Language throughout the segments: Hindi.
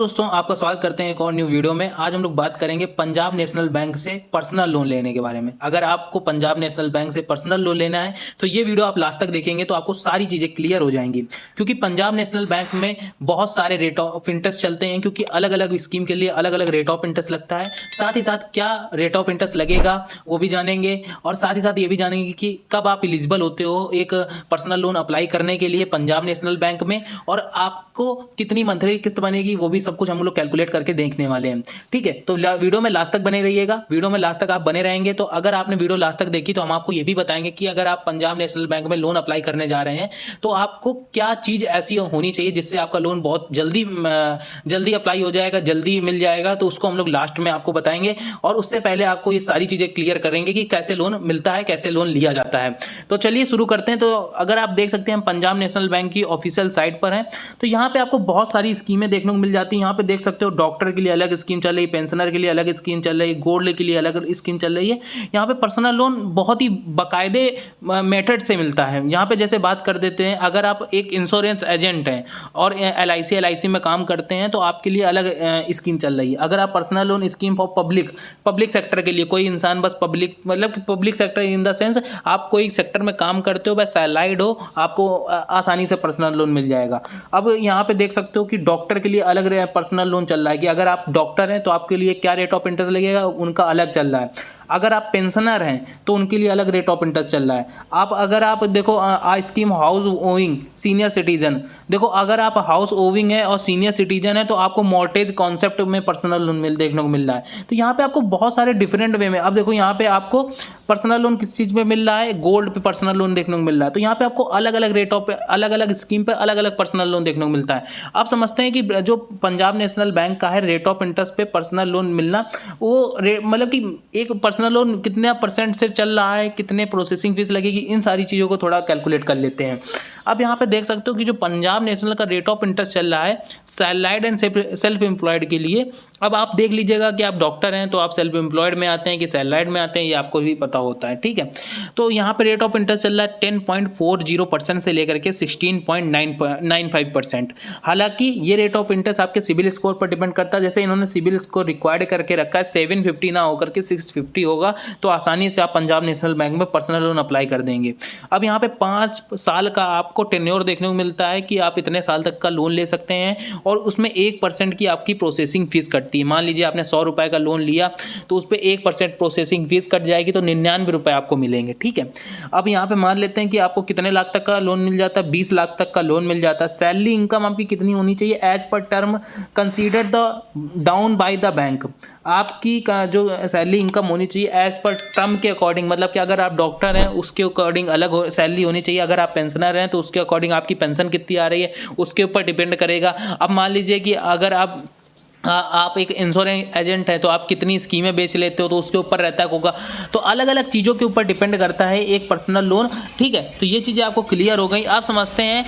दोस्तों आपका स्वागत करते हैं एक और न्यू वीडियो में। आज हम लोग बात करेंगे पंजाब नेशनल बैंक से पर्सनल लोन लेने के बारे में। अगर आपको पंजाब नेशनल बैंक से पर्सनल लोन लेना है तो ये वीडियो आप लास्ट तक देखेंगे तो आपको सारी चीज़ें क्लियर हो जाएंगी, क्योंकि पंजाब नेशनल बैंक में बहुत सारे रेट ऑफ इंटरेस्ट चलते हैं, क्योंकि अलग अलग स्कीम के लिए अलग अलग रेट ऑफ इंटरेस्ट लगता है। साथ ही साथ क्या रेट ऑफ इंटरेस्ट लगेगा वो भी जानेंगे, और साथ ही साथ ये भी जानेंगे कि कब आप एलिजिबल होते हो एक पर्सनल लोन अप्लाई करने के लिए पंजाब नेशनल बैंक में, और आपको कितनी मंथली किस्त बनेगी वो भी सब कुछ हम लोग कैलकुलेट करके देखने वाले हैं। ठीक है, तो वीडियो में लास्ट तक बने रहिएगा। वीडियो में लास्ट तक आप बने रहेंगे तो अगर आपने वीडियो लास्ट तक देखी तो हम आपको ये भी बताएंगे कि अगर आप पंजाब नेशनल बैंक में लोन अप्लाई करने जा रहे हैं तो आपको क्या चीज़ ऐसी होनी चाहिए जिससे आपका लोन बहुत जल्दी अप्लाई हो जाएगा, जल्दी मिल जाएगा। तो उसको हम लोग लास्ट में आपको बताएंगे, और उससे पहले आपको ये सारी चीज़ें क्लियर करेंगे कि कैसे लोन मिलता है, कैसे लोन लिया जाता है। तो चलिए शुरू करते हैं। तो अगर आप देख सकते हैं हम पंजाब नेशनल बैंक की ऑफिशियल साइट पर हैं, तो यहाँ पे आपको बहुत सारी स्कीमें देखने को मिल जाती हैं। यहाँ पे देख सकते हो डॉक्टर के लिए अलग स्कीम चल रही है, पेंशनर के लिए अलग स्कीम चल रही है, गोल्ड के लिए अलग स्कीम चल रही है। यहाँ पे पर्सनल लोन बहुत ही बाकायदे मेथड से मिलता है। यहाँ पे जैसे बात कर देते हैं, अगर आप एक इंश्योरेंस एजेंट हैं और LIC में काम करते हैं तो आपके लिए अलग स्कीम चल रही है। अगर आप personal loan scheme for public sector के लिए, कोई इंसान बस पब्लिक मतलब कि public sector in the sense आप कोई सेक्टर में काम करते हो, बस सैलरीड हो, आपको आसानी से पर्सनल लोन मिल जाएगा। अब यहाँ पे देख सकते हो कि डॉक्टर के लिए अलग पर्सनल लोन चल रहा है कि अगर आप डॉक्टर हैं तो आपके लिए क्या रेट ऑफ इंटरेस्ट लगेगा, उनका अलग चल रहा है। अगर आप पेंशनर हैं तो उनके लिए अलग रेट ऑफ इंटरेस्ट चल रहा है। अगर आप देखो scheme house owing senior citizen, देखो अगर आप हाउस ओविंग है और सीनियर सिटीजन है तो आपको मॉर्टेज कॉन्सेप्ट में पर्सनल लोन देखने को मिल रहा है। तो यहाँ पे आपको बहुत सारे डिफरेंट वे में, अब देखो यहाँ पे आपको पर्सनल लोन किस चीज़ पे मिल रहा है, गोल्ड पे पर्सनल लोन देखने को मिल रहा है। तो यहाँ पे आपको अलग अलग रेट ऑफ अलग अलग स्कीम पे अलग अलग पर्सनल लोन देखने को मिलता है। आप समझते हैं कि जो पंजाब नेशनल बैंक का है रेट ऑफ इंटरेस्ट पे पर्सनल लोन मिलना, वो मतलब कि एक पर्सनल लोन कितने % से चल रहा है, कितने प्रोसेसिंग फीस लगेगी, इन सारी चीज़ों को थोड़ा कैलकुलेट कर लेते हैं। अब यहाँ पे देख सकते हो कि जो पंजाब नेशनल का रेट ऑफ इंटरेस्ट चल रहा है सैलरीड एंड सेल्फ एम्प्लॉयड के लिए। अब आप देख लीजिएगा कि आप डॉक्टर हैं तो आप सेल्फ एम्प्लॉयड में आते हैं कि सैलरीड में आते हैं, ये आपको भी पता होता है। ठीक है, तो यहाँ पे रेट ऑफ इंटरेस्ट चल रहा है 10.40% से लेकर के 16.95%। हालांकि ये रेट ऑफ इंटरेस्ट आपके सिविल स्कोर पर डिपेंड करता है। जैसे इन्होंने सिविल स्कोर रिक्वायर्ड करके रखा है 750 ना होकर के 650 होगा, तो आसानी से आप पंजाब नेशनल बैंक में पर्सनल लोन अप्लाई कर देंगे। अब यहाँ पे 5 साल का आपको टेन्योर देखने को मिलता है कि आप इतने साल तक का लोन ले सकते हैं, और उसमें 1% की आपकी प्रोसेसिंग फीस कटती है। मान लीजिए आपने 100 रुपये का लोन लिया तो उस पर 1% प्रोसेसिंग फीस कट जाएगी, तो 99 रुपये आपको मिलेंगे। ठीक है, अब यहाँ पे मान लेते हैं कि आपको कितने लाख तक का लोन मिल जाता है, 20 लाख तक का लोन मिल जाता है। सैलरी इनकम आपकी कितनी होनी चाहिए, as per term consider the down by the bank. आपकी का जो सैलरी इनकम होनी चाहिए एज पर टर्म के अकॉर्डिंग, मतलब कि अगर आप डॉक्टर हैं उसके अकॉर्डिंग अलग सैलरी होनी चाहिए, अगर आप पेंशनर हैं तो उसके अकॉर्डिंग आपकी पेंशन कितनी आ रही है उसके ऊपर डिपेंड करेगा। अब मान लीजिए कि अगर आप एक इंश्योरेंस एजेंट है तो आप कितनी स्कीमें बेच लेते हो तो उसके ऊपर रहता होगा। तो अलग अलग चीज़ों के ऊपर डिपेंड करता है एक पर्सनल लोन। ठीक है, तो ये चीज़ें आपको क्लियर हो गई, आप समझते हैं।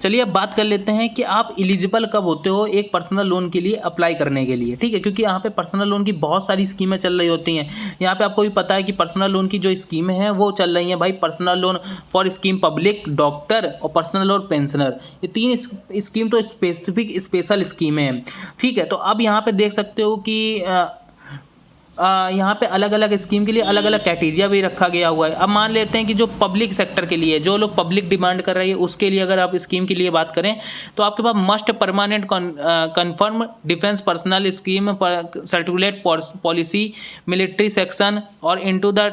चलिए अब बात कर लेते हैं कि आप एलिजिबल कब होते हो एक पर्सनल लोन के लिए अप्लाई करने के लिए। ठीक है, क्योंकि यहाँ पे पर्सनल लोन की बहुत सारी स्कीमें चल रही होती हैं। यहाँ पे आपको भी पता है कि पर्सनल लोन की जो स्कीमें हैं वो चल रही हैं भाई, personal loan for scheme public, doctor और पर्सनल और पेंशनर, ये 3 स्कीम तो स्पेशल स्कीमें हैं। ठीक है, तो अब यहाँ पे देख सकते हो कि यहाँ पे अलग अलग स्कीम के लिए अलग अलग क्राइटेरिया भी रखा गया हुआ है। अब मान लेते हैं कि जो पब्लिक सेक्टर के लिए, जो लोग पब्लिक डिमांड कर रही है उसके लिए अगर आप स्कीम के लिए बात करें तो आपके पास must permanent confirm defence personnel scheme, circulate policy, military section और इनटू द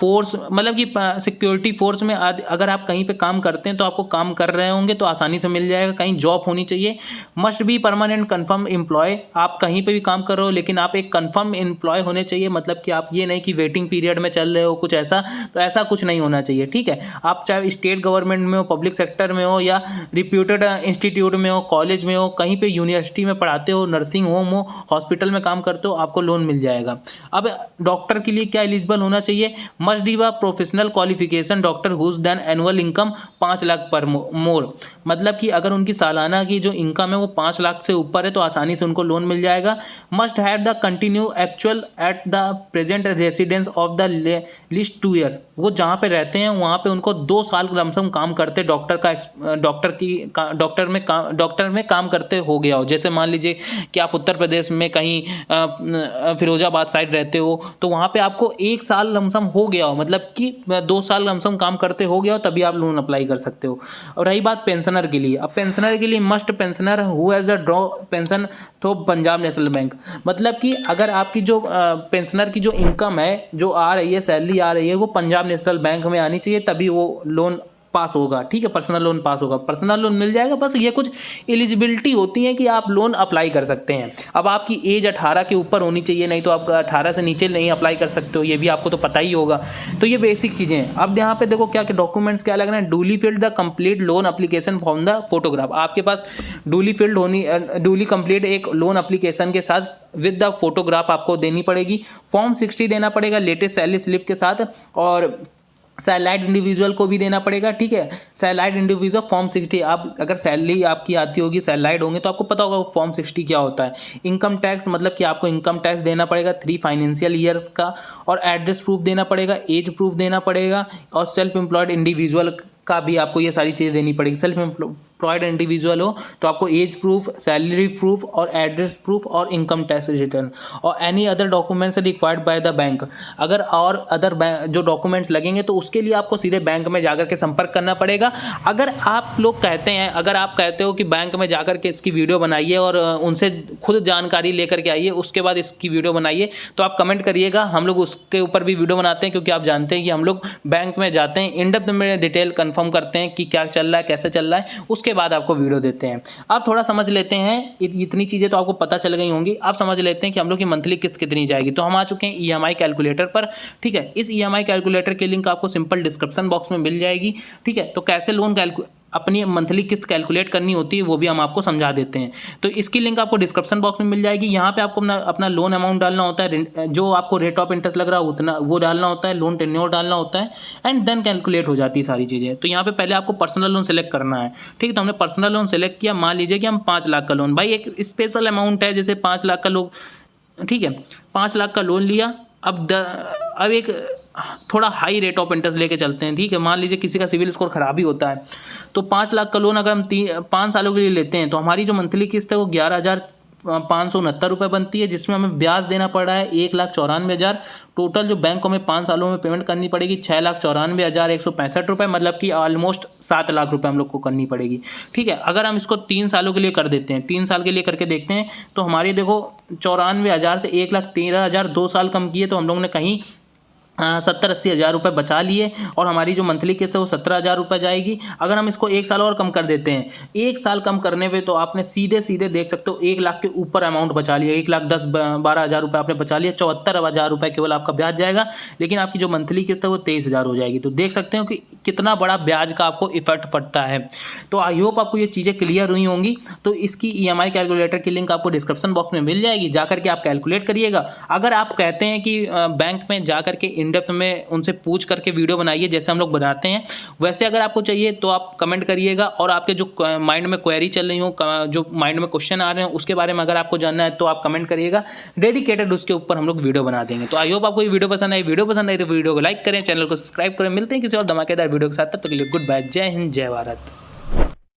फोर्स, मतलब कि सिक्योरिटी फोर्स में अगर आप कहीं पे काम करते हैं तो आपको काम कर रहे होंगे तो आसानी से मिल जाएगा। कहीं जॉब होनी चाहिए, must be permanent confirm employ, आप कहीं पे भी काम कर रहे हो लेकिन आप एक कंफर्म एम्प्लॉय होने चाहिए, मतलब कि आप ये नहीं कि वेटिंग पीरियड में चल रहे हो कुछ ऐसा, तो ऐसा कुछ नहीं होना चाहिए। ठीक है, आप चाहे स्टेट गवर्नमेंट में हो, पब्लिक सेक्टर में हो, या रिप्यूटेड इंस्टीट्यूट में हो, कॉलेज में हो, कहीं पर यूनिवर्सिटी में पढ़ाते हो, नर्सिंग होम हो, हॉस्पिटल में काम करते हो, आपको लोन मिल जाएगा। अब डॉक्टर के लिए क्या एलिजिबल होना चाहिए, must be a professional qualification doctor whose then annual income 5 lakh पर मोर, मतलब कि अगर उनकी सालाना की जो इनकम है वो 5 लाख से ऊपर है तो आसानी से उनको लोन मिल जाएगा। Must have the continue actual at the present residence of the list 2 years, वो जहाँ पे रहते हैं वहाँ पे उनको 2 साल लमसम काम करते डॉक्टर में काम करते हो गया हो। जैसे मान लीजिए कि आप उत्तर प्रदेश में कहीं फिरोजाबाद साइड रहते हो तो वहाँ पे आपको 1 साल लमसम हो गया हो, मतलब कि 2 साल लमसम काम करते हो गया हो, तभी आप लोन अप्लाई कर सकते हो। और रही बात पेंशनर के लिए, अब पेंशनर के लिए must pensioner who has the draw pension तो पंजाब नेशनल बैंक, मतलब कि अगर आपकी जो पेंशनर की जो इनकम है जो आ रही है, सैलरी आ रही है, वो पंजाब नेशनल बैंक में आनी चाहिए, तभी वो लोन पास होगा। ठीक है, पर्सनल लोन पास होगा, पर्सनल लोन मिल जाएगा। बस ये कुछ एलिजिबिलिटी होती है कि आप लोन अप्लाई कर सकते हैं। अब आपकी एज 18 के ऊपर होनी चाहिए, नहीं तो आप 18 से नीचे नहीं अप्लाई कर सकते हो, ये भी आपको तो पता ही होगा। तो ये बेसिक चीज़ें हैं। अब यहाँ पे देखो क्या डॉक्यूमेंट्स क्या लगना है, duly filled the complete loan application from the photograph, आपके पास डूली कंप्लीट एक लोन एप्लीकेशन के साथ विद द फोटोग्राफ आपको देनी पड़ेगी। फॉर्म 60 देना पड़ेगा लेटेस्ट सैलरी स्लिप के साथ, और सैलराइड इंडिविजुअल को भी देना पड़ेगा। ठीक है, सैलराइड इंडिविजुअल फॉर्म 60, आप अगर सैलरी आपकी आती होगी, सैलराइड होंगे तो आपको पता होगा वो फॉर्म 60 क्या होता है। इनकम टैक्स, मतलब कि आपको इनकम टैक्स देना पड़ेगा 3 फाइनेंशियल ईयर्स का, और एड्रेस प्रूफ देना पड़ेगा, एज प्रूफ देना पड़ेगा, और सेल्फ एम्प्लॉयड इंडिविजुअल का भी आपको ये सारी चीज़ें देनी पड़ेगी। सेल्फ एम्प्लॉयड इंडिविजुअल हो तो आपको एज प्रूफ, सैलरी प्रूफ, और एड्रेस प्रूफ, और इनकम टैक्स रिटर्न, और any other documents required by the bank. अगर और अदर जो डॉक्यूमेंट्स लगेंगे तो उसके लिए आपको सीधे बैंक में जाकर के संपर्क करना पड़ेगा। अगर आप लोग कहते हैं, अगर आप कहते हो कि बैंक में जाकर के इसकी वीडियो बनाइए और उनसे खुद जानकारी लेकर के आइए, उसके बाद इसकी वीडियो बनाइए, तो आप कमेंट करिएगा, हम लोग उसके ऊपर भी वीडियो बनाते हैं। क्योंकि आप जानते हैं कि हम लोग बैंक में जाते हैं, इन डेप्थ में डिटेल कंफर्म करते हैं कि क्या चल रहा है, कैसे चल रहा है, उसके बाद आपको वीडियो देते हैं। आप थोड़ा समझ लेते हैं, इतनी चीज़ें तो आपको पता चल गई होंगी। आप समझ लेते हैं कि हम लोग की मंथली किस्त कितनी जाएगी। तो हम आ चुके हैं ईएमआई कैलकुलेटर पर। ठीक है, इस ईएमआई कैलकुलेटर की लिंक आपको सिंपल डिस्क्रिप्शन बॉक्स में मिल जाएगी। ठीक है, तो कैसे लोन अपनी मंथली किस्त कैलकुलेट करनी होती है वो भी हम आपको समझा देते हैं। तो इसकी लिंक आपको डिस्क्रिप्शन बॉक्स में मिल जाएगी। यहाँ पे आपको अपना लोन अमाउंट डालना होता है, जो आपको रेट ऑफ इंटरेस्ट लग रहा है उतना वो डालना होता है, लोन टेन्योर डालना होता है, एंड देन कैलकुलेट हो जाती है सारी चीज़ें। तो यहाँ पे पहले आपको पर्सनल लोन सेलेक्ट करना है। ठीक है, तो हमने पर्सनल लोन सेलेक्ट किया। मान लीजिए कि हम 5 लाख का लोन, भाई एक स्पेशल अमाउंट है, जैसे 5 लाख का लोग, ठीक है, 5 लाख का लोन लिया। अब एक थोड़ा हाई रेट ऑफ इंटरेस्ट लेके चलते हैं। ठीक है, मान लीजिए किसी का सिविल स्कोर खराब ही होता है, तो 5 लाख का लोन अगर हम 5 सालों के लिए लेते हैं तो हमारी जो मंथली किस्त है वो 11,569 रुपये बनती है, जिसमें हमें ब्याज देना पड़ रहा है 1,94,000। टोटल जो बैंक को हमें 5 सालों में पेमेंट करनी पड़ेगी 6,94,165 रुपये, मतलब कि ऑलमोस्ट 7 लाख रुपये हम लोग को करनी पड़ेगी। ठीक है, अगर हम इसको 3 सालों के लिए कर देते हैं, 3 साल के लिए करके देखते हैं, तो हमारी देखो 94,000 से 1,13,000 2 साल कम किए, तो हम लोगों ने कहीं 70-80 हज़ार रुपये बचा लिए, और हमारी जो मंथली किस्त है वो 17,000 रुपये जाएगी। अगर हम इसको 1 साल और कम कर देते हैं, 1 साल कम करने पे तो आपने सीधे देख सकते हो 1 लाख के ऊपर अमाउंट बचा लिया, 1,10,12 हज़ार रुपये आपने बचा लिया, 74,000 रुपये केवल आपका ब्याज जाएगा, लेकिन आपकी जो मंथली किस्त है वो 23,000 हो जाएगी। तो देख सकते हो कि कितना बड़ा ब्याज का आपको इफेक्ट पड़ता है। तो आई होप आपको ये चीज़ें क्लियर हुई होंगी। तो इसकी EMI कैलकुलेटर की लिंक आपको डिस्क्रिप्शन बॉक्स में मिल जाएगी, जाकर के आप कैलकुलेट करिएगा। अगर आप कहते हैं कि बैंक में जाकर के इन डेप्थ में उनसे पूछ करके वीडियो बनाइए जैसे हम लोग बनाते हैं, वैसे अगर आपको चाहिए तो आप कमेंट करिएगा, और आपके जो माइंड में क्वेरी चल रही हो, जो माइंड में क्वेश्चन आ रहे हैं, उसके बारे में अगर आपको जानना है तो आप कमेंट करिएगा, डेडिकेटेड उसके ऊपर हम लोग वीडियो बना देंगे। तो आई होप आपको ये वीडियो पसंद आई। वीडियो पसंद आई तो वीडियो को लाइक करें, चैनल को सब्सक्राइब करें। मिलते हैं किसी और धमाकेदार वीडियो के साथ, तब तक के लिए गुड बाय, जय हिंद, जय भारत।